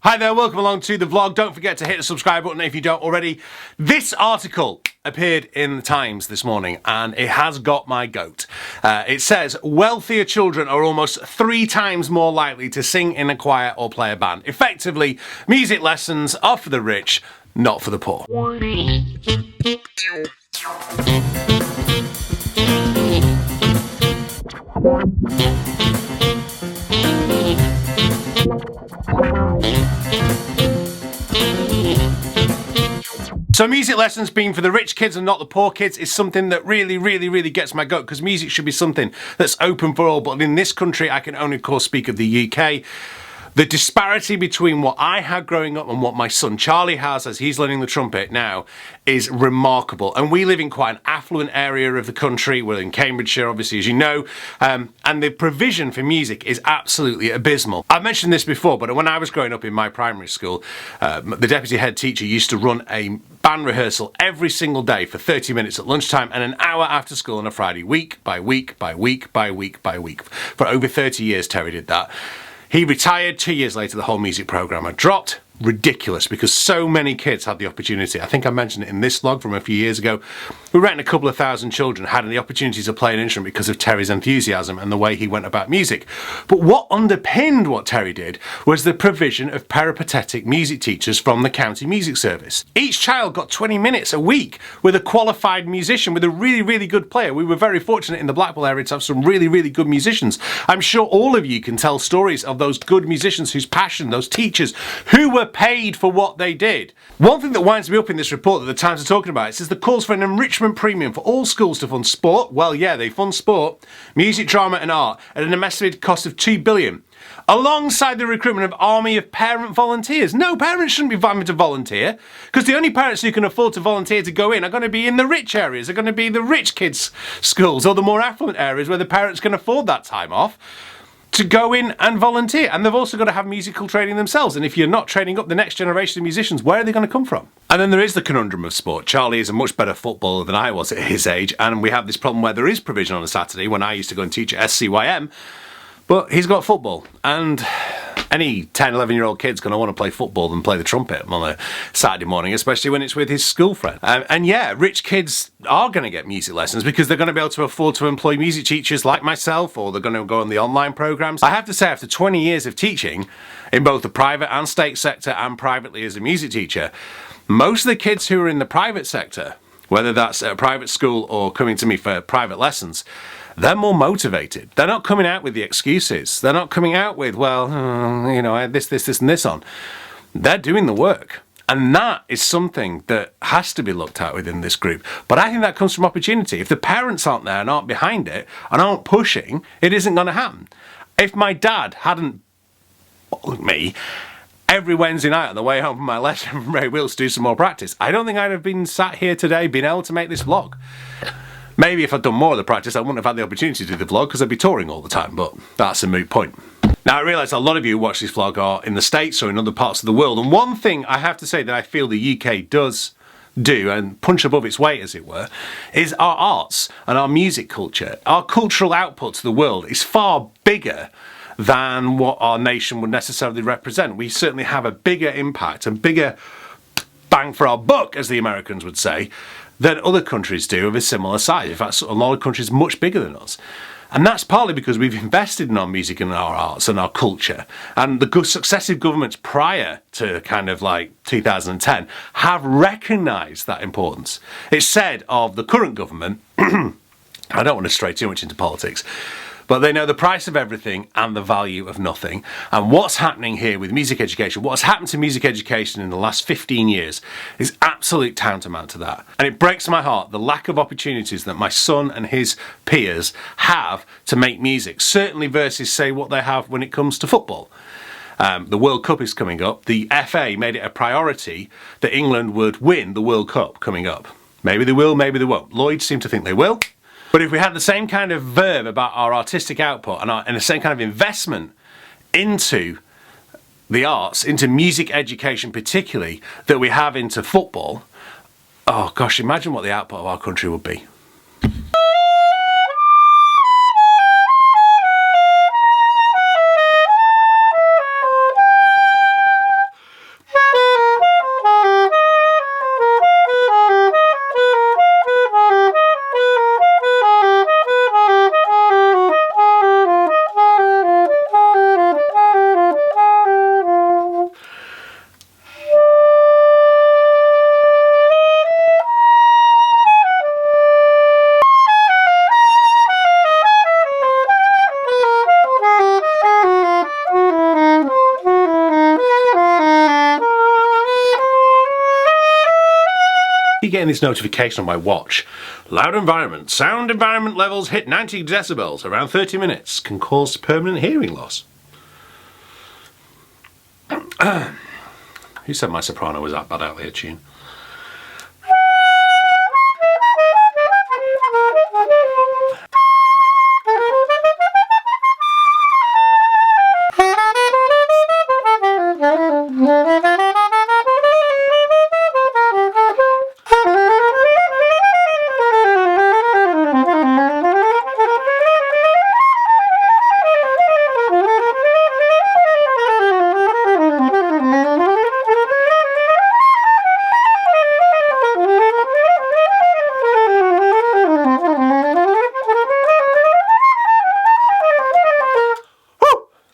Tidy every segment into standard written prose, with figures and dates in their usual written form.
Hi there, welcome along to the vlog. Don't forget to hit the subscribe button if you don't already. This article appeared in the Times this morning and it has got my goat. It says, wealthier children are almost 3 times more likely to sing in a choir or play a band. Effectively, music lessons are for the rich, not for the poor. So music lessons being for the rich kids and not the poor kids is something that really gets my goat, because music should be something that's open for all. But in this country, I can only of course speak of the UK. The disparity between what I had growing up and what my son Charlie has as he's learning the trumpet now is remarkable. And we live in quite an affluent area of the country. We're in Cambridgeshire, obviously, as you know, and the provision for music is absolutely abysmal. I've mentioned this before, but when I was growing up in my primary school, the deputy head teacher used to run a band rehearsal every single day for 30 minutes at lunchtime and an hour after school on a Friday, week by week by week by week by week. For over 30 years, Terry did that. He retired. 2 years later, the whole music programme had dropped. Ridiculous, because so many kids had the opportunity. I think I mentioned it in this vlog from a few years ago. We reckon a couple of thousand children had the opportunity to play an instrument because of Terry's enthusiasm and the way he went about music. But what underpinned what Terry did was the provision of peripatetic music teachers from the county music service. Each child got 20 minutes a week with a qualified musician, with a really good player. We were very fortunate in the Blackpool area to have some really good musicians. I'm sure all of you can tell stories of those good musicians whose passion, those teachers who were paid for what they did. One thing that winds me up in this report that the Times are talking about, it says the calls for an enrichment premium for all schools to fund sport. Well, yeah, they fund sport, music, drama and art at an estimated cost of $2 billion. Alongside the recruitment of army of parent volunteers. No, parents shouldn't be having to volunteer, because the only parents who can afford to volunteer to go in are going to be in the rich areas. They're going to be the rich kids' schools or the more affluent areas where the parents can afford that time off to go in and volunteer. And they've also got to have musical training themselves. And if you're not training up the next generation of musicians, where are they going to come from? And then there is the conundrum of sport. Charlie is a much better footballer than I was at his age. And we have this problem where there is provision on a Saturday when I used to go and teach at SCYM. But he's got football. And any 10, 11-year-old kid's going to want to play football than play the trumpet on a Saturday morning, especially when it's with his school friend. And yeah, rich kids are going to get music lessons because they're going to be able to afford to employ music teachers like myself, or they're going to go on the online programs. I have to say, after 20 years of teaching in both the private and state sector and privately as a music teacher, most of the kids who are in the private sector, whether that's at a private school or coming to me for private lessons, they're more motivated. They're not coming out with the excuses. They're not coming out with, well, you know, this and this on. They're doing the work. And that is something that has to be looked at within this group. But I think that comes from opportunity. If the parents aren't there and aren't behind it and aren't pushing, it isn't going to happen. If my dad hadn't followed me every Wednesday night on the way home from my lesson from Ray Wilkes to do some more practice, I don't think I'd have been sat here today being able to make this vlog. Maybe if I'd done more of the practice, I wouldn't have had the opportunity to do the vlog because I'd be touring all the time, but that's a moot point. Now, I realise a lot of you who watch this vlog are in the States or in other parts of the world, and one thing I have to say that I feel the UK does do, and punch above its weight as it were, is our arts and our music culture. Our cultural output to the world is far bigger than what our nation would necessarily represent. We certainly have a bigger impact and bigger bang for our buck, as the Americans would say, than other countries do of a similar size. In fact, a lot of countries much bigger than us. And that's partly because we've invested in our music and our arts and our culture. And the successive governments prior to kind of like 2010 have recognised that importance. It's said of the current government, I don't want to stray too much into politics, but they know the price of everything and the value of nothing. And what's happening here with music education, what's happened to music education in the last 15 years is absolute tantamount to that. And it breaks my heart, the lack of opportunities that my son and his peers have to make music, certainly versus, say, what they have when it comes to football. The World Cup is coming up. The FA made it a priority that England would win the World Cup coming up. Maybe they will, maybe they won't. Lloyd seem to think they will. But if we had the same kind of verve about our artistic output and the same kind of investment into the arts, into music education particularly, that we have into football, oh gosh, imagine what the output of our country would be. keep getting this notification on my watch. Loud environment. Sound environment levels hit 90 decibels around 30 minutes. Can cause permanent hearing loss. Who said my soprano was that bad out of tune?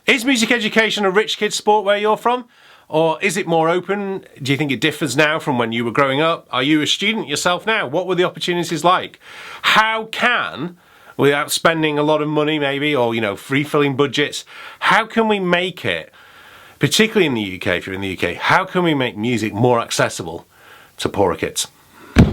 Is music education a rich kid's sport where you're from? Or is it more open? Do you think it differs now from when you were growing up? Are you a student yourself now? What were the opportunities like? How can, without spending a lot of money maybe, or, you know, free-filling budgets, how can we make it, particularly in the UK, if you're in the UK, how can we make music more accessible to poorer kids?